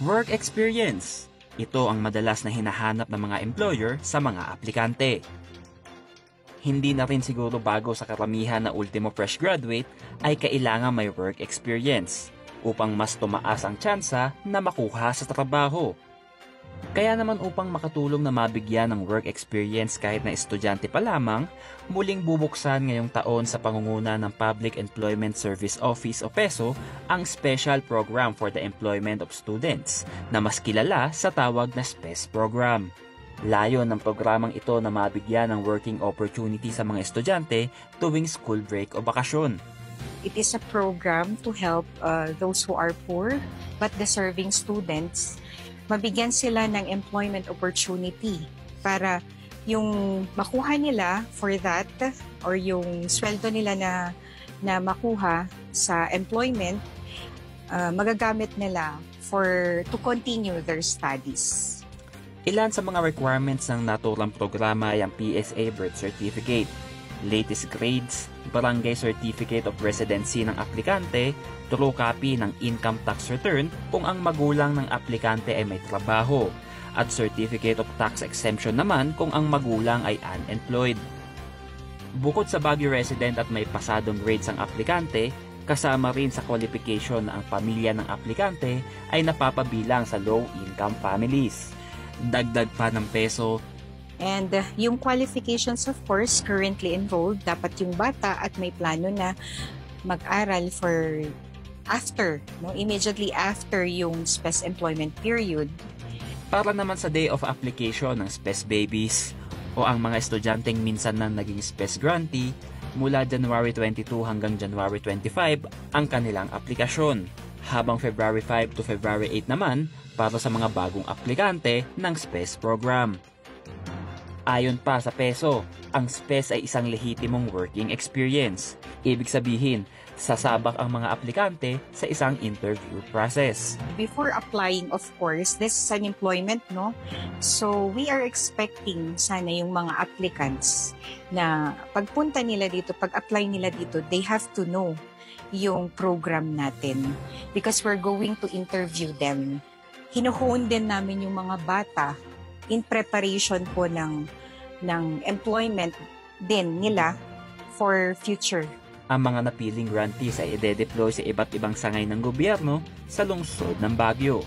Work experience. Ito ang madalas na hinahanap ng mga employer sa mga aplikante. Hindi na rin siguro bago sa karamihan na ultimo fresh graduate ay kailangan may work experience upang mas tumaas ang tsansa na makuha sa trabaho. Kaya naman upang makatulong na mabigyan ng work experience kahit na estudyante pa lamang, muling bubuksan ngayong taon sa pangunguna ng Public Employment Service Office o PESO ang Special Program for the Employment of Students na mas kilala sa tawag na SPES Program. Layon ng programang ito na mabigyan ng working opportunity sa mga estudyante tuwing school break o bakasyon. It is a program to help those who are poor but deserving students. Mabigyan sila ng employment opportunity para yung makuha nila for that or yung sweldo nila na makuha sa employment, magagamit nila to continue their studies. Ilan sa mga requirements ng naturang programa ay ang PSA birth certificate, latest grades, barangay certificate of residency ng aplikante, true copy ng income tax return kung ang magulang ng aplikante ay may trabaho, at certificate of tax exemption naman kung ang magulang ay unemployed. Bukod sa Baguio resident at may pasadong grades ang aplikante, kasama rin sa qualification na ang pamilya ng aplikante ay napapabilang sa low-income families. Dagdag pa ng PESO. And yung qualifications, of course, currently enrolled, dapat yung bata at may plano na mag-aral for after, immediately after yung SPES employment period. Para naman sa day of application ng SPES babies o ang mga estudyanteng minsan na naging SPES grantee, mula January 22 hanggang January 25 ang kanilang aplikasyon, habang February 5 to February 8 naman para sa mga bagong aplikante ng SPES program. Ayon pa sa PESO, ang SPES ay isang lehitimong working experience. Ibig sabihin, sasabak ang mga aplikante sa isang interview process. Before applying, of course, this is an employment, no? So, we are expecting sana yung mga applicants na pagpunta nila dito, pag-apply nila dito, they have to know yung program natin because we're going to interview them. Hinuhon din namin yung mga bata in preparation po ng employment din nila for future. Ang mga napiling grantees ay ide-deploy sa iba't ibang sangay ng gobyerno sa lungsod ng Baguio.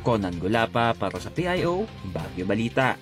Conan Gulapa para sa PIO, Baguio Balita.